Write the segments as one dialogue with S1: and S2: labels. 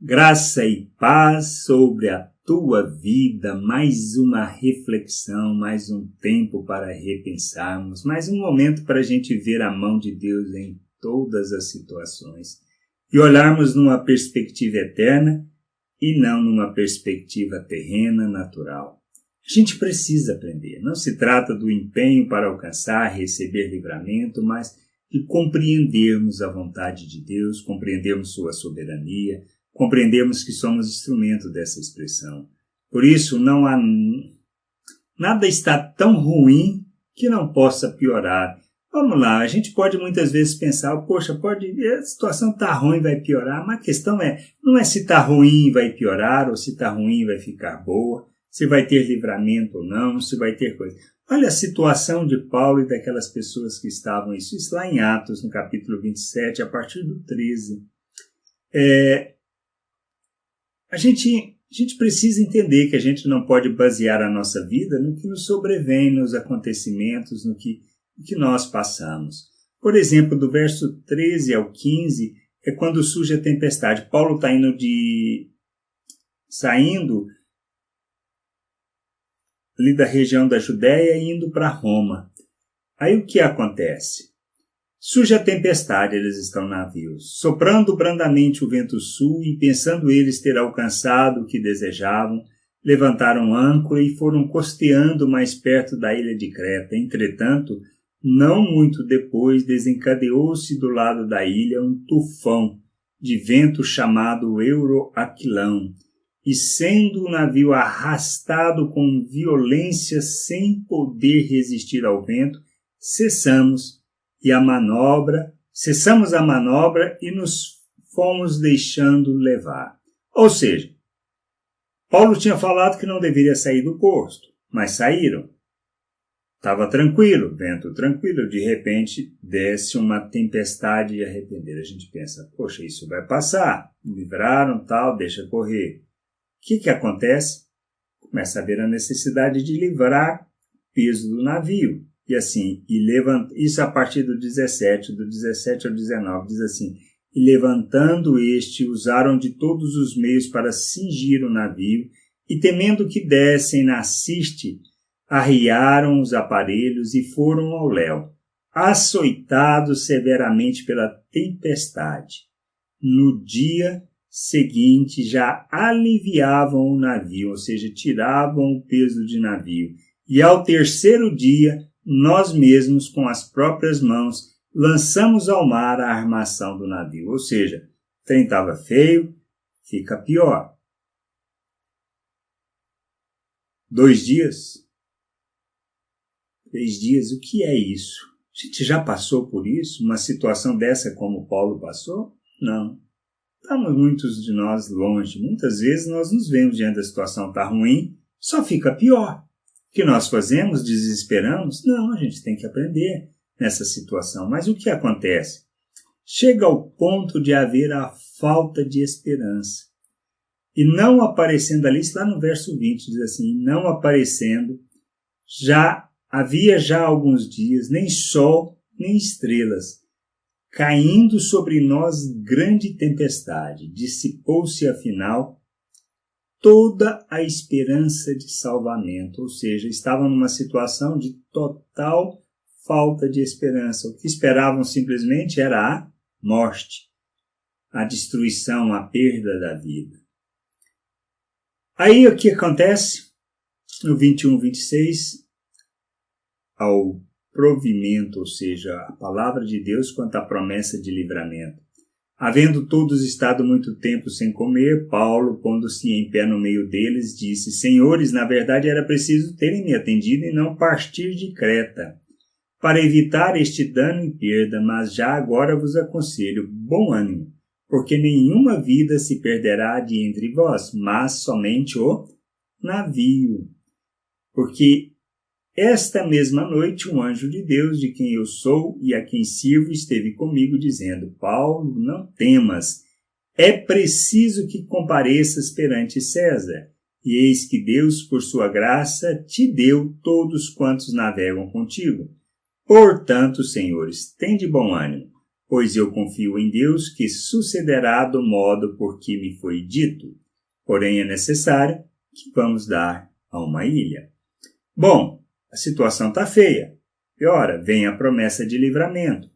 S1: Graça e paz sobre a tua vida, mais uma reflexão, mais um tempo para repensarmos, mais um momento para a gente ver a mão de Deus em todas as situações e olharmos numa perspectiva eterna e não numa perspectiva terrena, natural. A gente precisa aprender, não se trata do empenho para alcançar, receber livramento, mas de compreendermos a vontade de Deus, compreendermos sua soberania, compreendemos que somos instrumento dessa expressão. Por isso, nada está tão ruim que não possa piorar. Vamos lá, a gente pode muitas vezes pensar, a situação está ruim, vai piorar, mas a questão não é se está ruim vai piorar, ou se está ruim vai ficar boa, se vai ter livramento ou não, se vai ter coisa. Olha a situação de Paulo e daquelas pessoas que estavam, isso lá em Atos, no capítulo 27, a partir do 13. A gente precisa entender que a gente não pode basear a nossa vida no que nos sobrevém, nos acontecimentos, no que nós passamos. Por exemplo, do verso 13 ao 15, é quando surge a tempestade. Paulo está saindo ali da região da Judéia e indo para Roma. Aí o que acontece? Surge a tempestade, eles estão no navio, soprando brandamente o vento sul e, pensando eles ter alcançado o que desejavam, levantaram âncora e foram costeando mais perto da ilha de Creta. Entretanto, não muito depois, desencadeou-se do lado da ilha um tufão de vento chamado Euroaquilão, e sendo o navio arrastado com violência sem poder resistir ao vento, cessamos a manobra e nos fomos deixando levar. Ou seja, Paulo tinha falado que não deveria sair do posto, mas saíram. Estava tranquilo, vento tranquilo, de repente desce uma tempestade e arrepender. A gente pensa, poxa, isso vai passar, livraram, tal, deixa correr. O que acontece? Começa a haver a necessidade de livrar o peso do navio. E assim, isso a partir do 17 ao 19, diz assim, e levantando usaram de todos os meios para cingir o navio, e temendo que dessem na ciste, arriaram os aparelhos e foram ao léu, açoitados severamente pela tempestade. No dia seguinte já aliviavam o navio, ou seja, tiravam o peso de navio, e ao terceiro dia, nós mesmos, com as próprias mãos, lançamos ao mar a armação do navio. Ou seja, o trem estava feio, fica pior. 2 dias? 3 dias? O que é isso? A gente já passou por isso? Uma situação dessa como Paulo passou? Não. Estamos muitos de nós longe. Muitas vezes nós nos vemos diante da situação está ruim, só fica pior. O que nós fazemos? Desesperamos? Não, a gente tem que aprender nessa situação. Mas o que acontece? Chega ao ponto de haver a falta de esperança. E não aparecendo ali, lá no verso 20, diz assim, não aparecendo, havia alguns dias, nem sol, nem estrelas, caindo sobre nós grande tempestade, dissipou-se afinal toda a esperança de salvamento, ou seja, estavam numa situação de total falta de esperança. O que esperavam simplesmente era a morte, a destruição, a perda da vida. Aí o que acontece? No 21, 26, ao provimento, ou seja, a palavra de Deus quanto à promessa de livramento. Havendo todos estado muito tempo sem comer, Paulo, pondo-se em pé no meio deles, disse, Senhores, na verdade era preciso terem me atendido e não partir de Creta, para evitar este dano e perda, mas já agora vos aconselho, bom ânimo, porque nenhuma vida se perderá de entre vós, mas somente o navio. Porque esta mesma noite, um anjo de Deus, de quem eu sou e a quem sirvo, esteve comigo, dizendo, Paulo, não temas, é preciso que compareças perante César. E eis que Deus, por sua graça, te deu todos quantos navegam contigo. Portanto, senhores, tende bom ânimo, pois eu confio em Deus que sucederá do modo por que me foi dito. Porém, é necessário que vamos dar a uma ilha. Bom, a situação está feia. Piora, vem a promessa de livramento.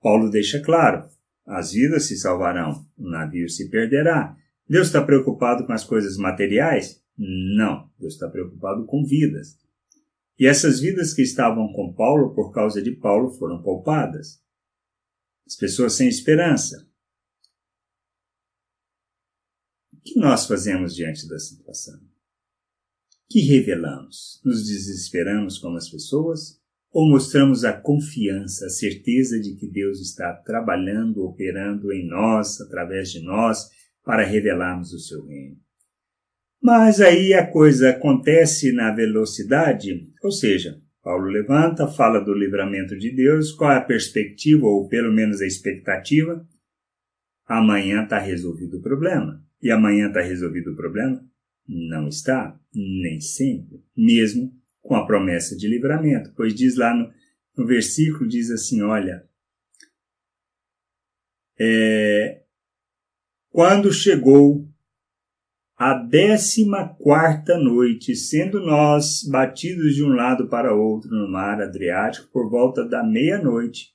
S1: Paulo deixa claro, as vidas se salvarão, o navio se perderá. Deus está preocupado com as coisas materiais? Não, Deus está preocupado com vidas. E essas vidas que estavam com Paulo, por causa de Paulo, foram poupadas. As pessoas sem esperança. O que nós fazemos diante da situação? Que revelamos? Nos desesperamos como as pessoas? Ou mostramos a confiança, a certeza de que Deus está trabalhando, operando em nós, através de nós, para revelarmos o seu reino? Mas aí a coisa acontece na velocidade, ou seja, Paulo levanta, fala do livramento de Deus, qual é a perspectiva, ou pelo menos a expectativa? Amanhã está resolvido o problema. E amanhã está resolvido o problema? Não está, nem sempre, mesmo com a promessa de livramento, pois diz lá no versículo, diz assim, olha, quando chegou a 14ª noite, sendo nós batidos de um lado para outro no mar Adriático por volta da meia-noite,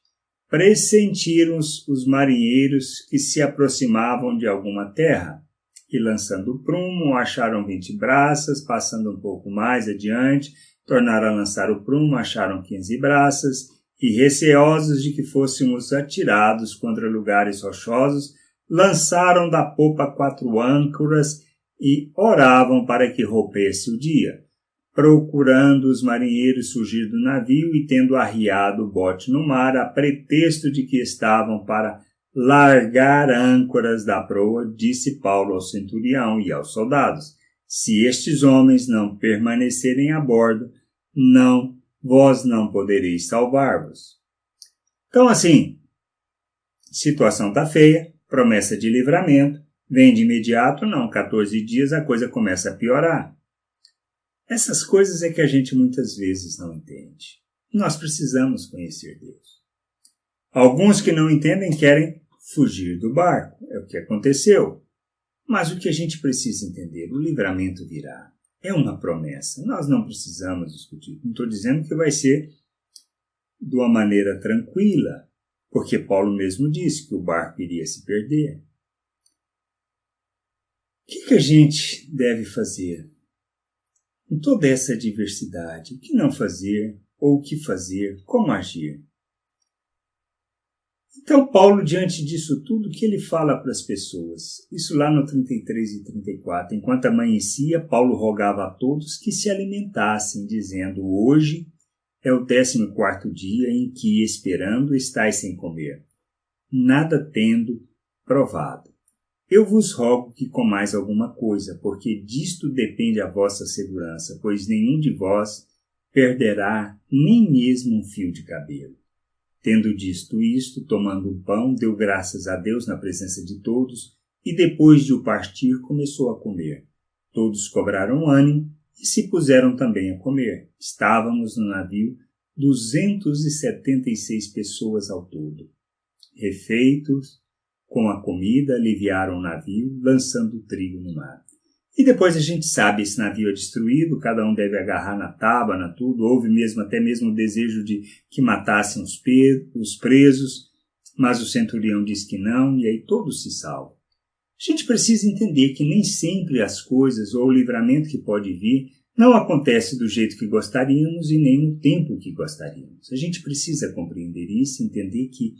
S1: pressentiram os marinheiros que se aproximavam de alguma terra, e lançando o prumo, acharam 20 braças, passando um pouco mais adiante, tornaram a lançar o prumo, acharam 15 braças, e receosos de que fôssemos atirados contra lugares rochosos, lançaram da popa 4 âncoras e oravam para que rompesse o dia, procurando os marinheiros fugir do navio e tendo arriado o bote no mar, a pretexto de que estavam para largar âncoras da proa, disse Paulo ao centurião e aos soldados, se estes homens não permanecerem a bordo, vós não podereis salvar-vos. Então, assim, situação está feia, promessa de livramento, vem de imediato? Não, 14 dias a coisa começa a piorar. Essas coisas é que a gente muitas vezes não entende. Nós precisamos conhecer Deus. Alguns que não entendem querem fugir do barco, é o que aconteceu. Mas o que a gente precisa entender, o livramento virá. É uma promessa, nós não precisamos discutir. Não estou dizendo que vai ser de uma maneira tranquila, porque Paulo mesmo disse que o barco iria se perder. O que a gente deve fazer? Em toda essa diversidade, o que não fazer, ou o que fazer, como agir? Então, Paulo, diante disso tudo, o que ele fala para as pessoas? Isso lá no 33 e 34. Enquanto amanhecia, Paulo rogava a todos que se alimentassem, dizendo, hoje é o 14º dia em que, esperando, estáis sem comer, nada tendo provado. Eu vos rogo que comais alguma coisa, porque disto depende a vossa segurança, pois nenhum de vós perderá nem mesmo um fio de cabelo. Tendo dito isto, tomando um pão, deu graças a Deus na presença de todos, e depois de o partir, começou a comer. Todos cobraram ânimo e se puseram também a comer. Estávamos no navio 276 pessoas ao todo. Refeitos com a comida, aliviaram o navio, lançando o trigo no mar. E depois a gente sabe, esse navio é destruído, cada um deve agarrar na tábua, na tudo. Houve até mesmo o desejo de que matassem os presos, mas o centurião diz que não, e aí todos se salvam. A gente precisa entender que nem sempre as coisas ou o livramento que pode vir não acontece do jeito que gostaríamos e nem no tempo que gostaríamos. A gente precisa compreender isso, entender que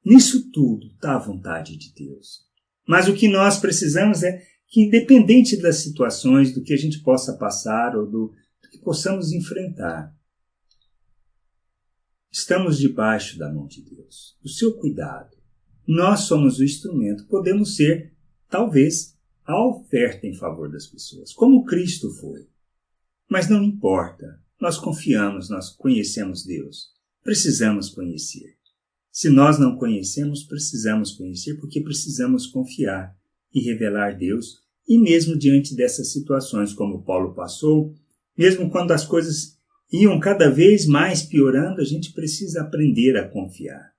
S1: nisso tudo está a vontade de Deus. Mas o que nós precisamos é que, independente das situações, do que a gente possa passar ou do que possamos enfrentar, estamos debaixo da mão de Deus, do seu cuidado. Nós somos o instrumento, podemos ser, talvez, a oferta em favor das pessoas, como Cristo foi. Mas não importa, nós confiamos, nós conhecemos Deus, precisamos conhecer. Se nós não conhecemos, precisamos conhecer, porque precisamos confiar e revelar Deus, e mesmo diante dessas situações como Paulo passou, mesmo quando as coisas iam cada vez mais piorando, a gente precisa aprender a confiar.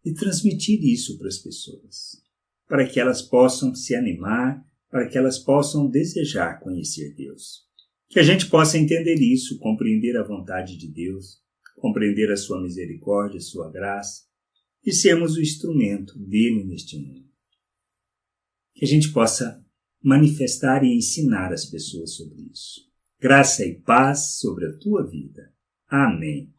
S1: e transmitir isso para as pessoas, para que elas possam se animar, para que elas possam desejar conhecer Deus. Que a gente possa entender isso, compreender a vontade de Deus, compreender a sua misericórdia, a sua graça, e sermos o instrumento dele neste mundo. Que a gente possa manifestar e ensinar as pessoas sobre isso. Graça e paz sobre a tua vida. Amém.